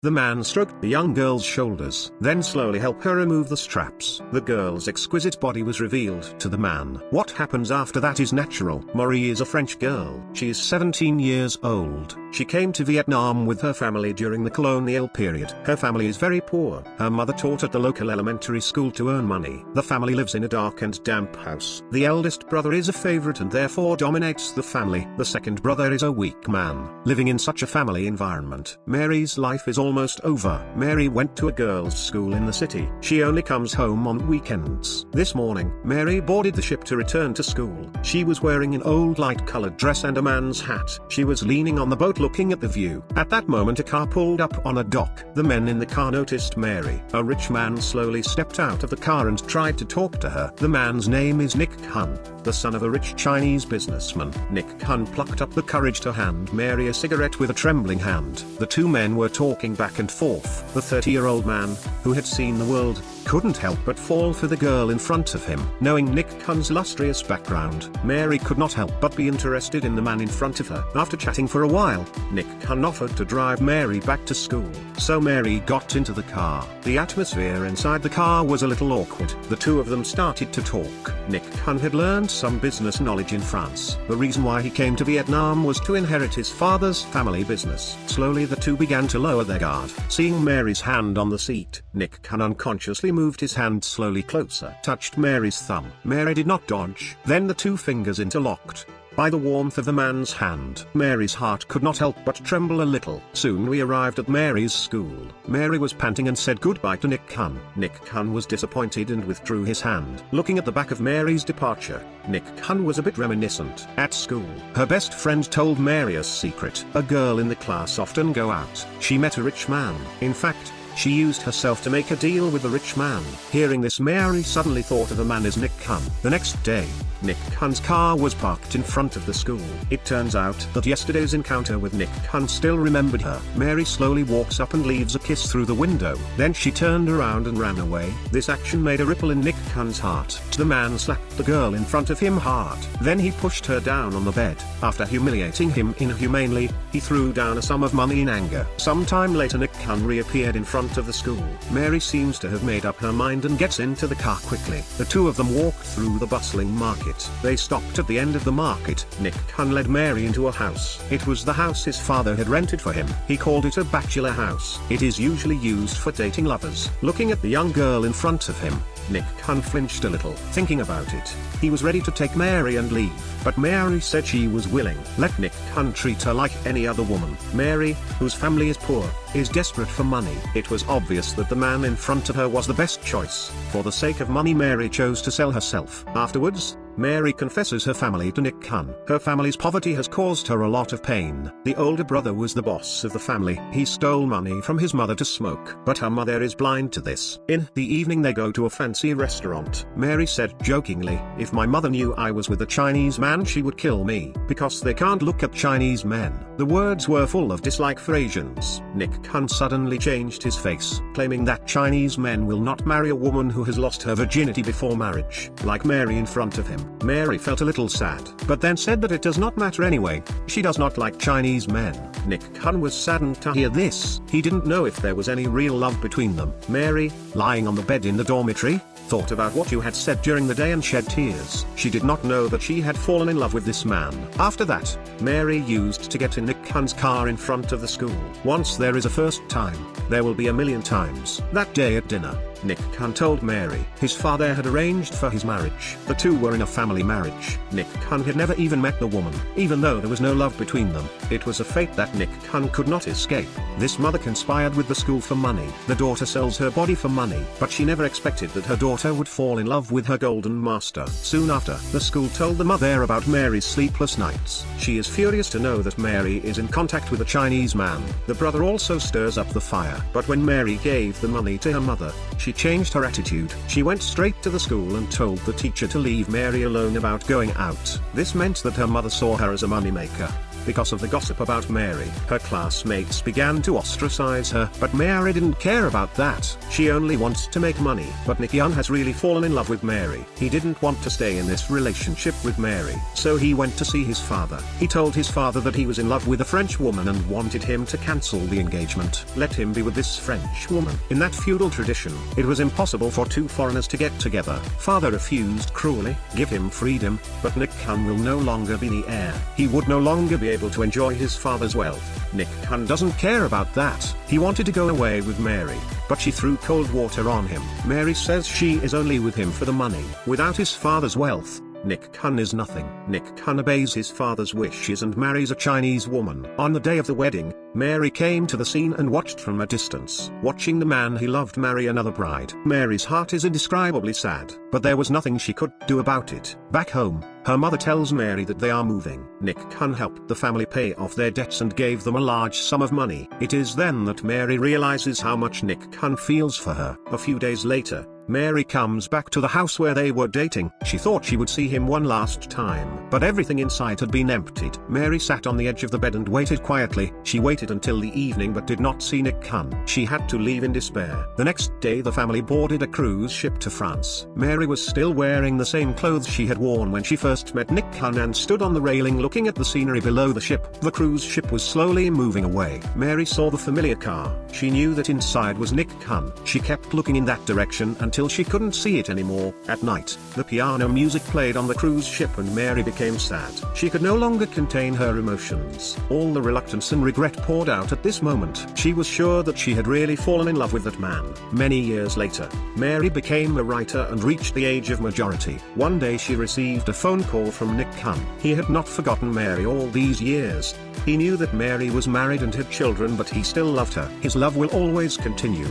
The man stroked the young girl's shoulders, then slowly helped her remove the straps. The girl's exquisite body was revealed to the man. What happens after that is natural. Marie is a French girl. She is 17 years old. She came to Vietnam with her family during the colonial period. Her family is very poor. Her mother taught at the local elementary school to earn money. The family lives in a dark and damp house. The eldest brother is a favorite and therefore dominates the family. The second brother is a weak man. Living in such a family environment, Mary's life is almost over. Mary went to a girls' school in the city. She only comes home on weekends. This morning, Mary boarded the ship to return to school. She was wearing an old light-colored dress and a man's hat. She was leaning on the boat looking at the view. At that moment a car pulled up on a dock. The men in the car noticed Mary. A rich man slowly stepped out of the car and tried to talk to her. The man's name is Nick Hun, the son of a rich Chinese businessman. Nick Hun plucked up the courage to hand Mary a cigarette with a trembling hand. The two men were talking back and forth. The 30-year-old man, who had seen the world, couldn't help but fall for the girl in front of him. Knowing Nick Hun's illustrious background, Mary could not help but be interested in the man in front of her. After chatting for a while, Nick Hun offered to drive Mary back to school. So Mary got into the car. The atmosphere inside the car was a little awkward. The two of them started to talk. Nick Hun had learned some business knowledge in France. The reason why he came to Vietnam was to inherit his father's family business. Slowly the two began to lower their guard. Seeing Mary's hand on the seat, Nick Hun unconsciously moved his hand slowly closer, touched Mary's thumb. Mary did not dodge. Then the two fingers interlocked. By the warmth of the man's hand, Mary's heart could not help but tremble a little. Soon we arrived at Mary's school. Mary was panting and said goodbye to Nick Hun. Nick Hun was disappointed and withdrew his hand. Looking at the back of Mary's departure, Nick Hun was a bit reminiscent. At school, her best friend told Mary a secret. A girl in the class often go out. She met a rich man. In fact, she used herself to make a deal with the rich man. Hearing this, Mary suddenly thought of the man as Nick Hun. The next day, Nick Hun's car was parked in front of the school. It turns out that yesterday's encounter with Nick Hun still remembered her. Mary slowly walks up and leaves a kiss through the window. Then she turned around and ran away. This action made a ripple in Nick Hun's heart. The man slapped the girl in front of him hard. Then he pushed her down on the bed. After humiliating him inhumanely, he threw down a sum of money in anger. Sometime later Nick Hun reappeared in front of the school. Mary seems to have made up her mind and gets into the car quickly. The two of them walked through the bustling market. They stopped at the end of the market. Nick Hun led Mary into a house. It was the house his father had rented for him. He called it a bachelor house. It is usually used for dating lovers. Looking at the young girl in front of him, Nick Hun flinched a little. Thinking about it, he was ready to take Mary and leave. But Mary said she was willing. Let Nick Hun treat her like any other woman. Mary, whose family is poor, is desperate for money. It was obvious that the man in front of her was the best choice. For the sake of money, Mary chose to sell herself. Afterwards, Mary confesses her family to Nick Hun. Her family's poverty has caused her a lot of pain. The older brother was the boss of the family. He stole money from his mother to smoke. But her mother is blind to this. In the evening they go to a fancy restaurant. Mary said jokingly, "If my mother knew I was with a Chinese man she would kill me, because they can't look at Chinese men." The words were full of dislike for Asians. Nick Hun suddenly changed his face, claiming that Chinese men will not marry a woman who has lost her virginity before marriage, like Mary in front of him. Mary felt a little sad, but then said that it does not matter anyway. She does not like Chinese men. Nick Hun was saddened to hear this. He didn't know if there was any real love between them. Mary, lying on the bed in the dormitory, thought about what you had said during the day and shed tears. She did not know that she had fallen in love with this man. After that, Mary used to get in Nick Hun's car in front of the school. Once there is a first time, there will be a million times. That day at dinner, Nick Hun told Mary his father had arranged for his marriage. The two were in a family marriage. Nick Hun had never even met the woman, even though there was no love between them. It was a fate that Nick Hun could not escape. This mother conspired with the school for money. The daughter sells her body for money, but she never expected that her daughter would fall in love with her golden master. Soon after, the school told the mother about Mary's sleepless nights. She is furious to know that Mary is in contact with a Chinese man. The brother also stirs up the fire. But when Mary gave the money to her mother, she changed her attitude. She went straight to the school and told the teacher to leave Mary alone about going out. This meant that her mother saw her as a moneymaker. because of the gossip about Mary. Her classmates began to ostracize her, but Mary didn't care about that. She only wants to make money. But Nick Young has really fallen in love with Mary. He didn't want to stay in this relationship with Mary, so he went to see his father. He told his father that he was in love with a French woman and wanted him to cancel the engagement. Let him be with this French woman. In that feudal tradition, it was impossible for two foreigners to get together. Father refused cruelly. Give him freedom, but Nick Young will no longer be the heir. He would no longer be able to enjoy his father's wealth. Nick Young doesn't care about that. He wanted to go away with Mary, but she threw cold water on him. Mary says she is only with him for the money. Without his father's wealth, Nick Young is nothing. Nick Young obeys his father's wishes and marries a Chinese woman. On the day of the wedding, Mary came to the scene and watched from a distance. Watching the man he loved marry another bride. Mary's heart is indescribably sad, but there was nothing she could do about it. Back home, her mother tells Mary that they are moving. Nick Young helped the family pay off their debts and gave them a large sum of money. It is then that Mary realizes how much Nick Young feels for her. A few days later, Mary comes back to the house where they were dating. She thought she would see him one last time, but everything inside had been emptied. Mary sat on the edge of the bed and waited quietly. She waited until the evening but did not see Nick Young. She had to leave in despair. The next day the family boarded a cruise ship to France. Mary was still wearing the same clothes she had worn when she first met Nick Young and stood on the railing looking at the scenery below the ship. The cruise ship was slowly moving away. Mary saw the familiar car. She knew that inside was Nick Young. She kept looking in that direction until she couldn't see it anymore. At night, the piano music played on the cruise ship and Mary became sad. She could no longer contain her emotions. All the reluctance and regret poured out at this moment. She was sure that she had really fallen in love with that man. Many years later, Mary became a writer and reached the age of majority. One day she received a phone call from Nick Young. He had not forgotten Mary all these years. He knew that Mary was married and had children, but he still loved her. His love will always continue.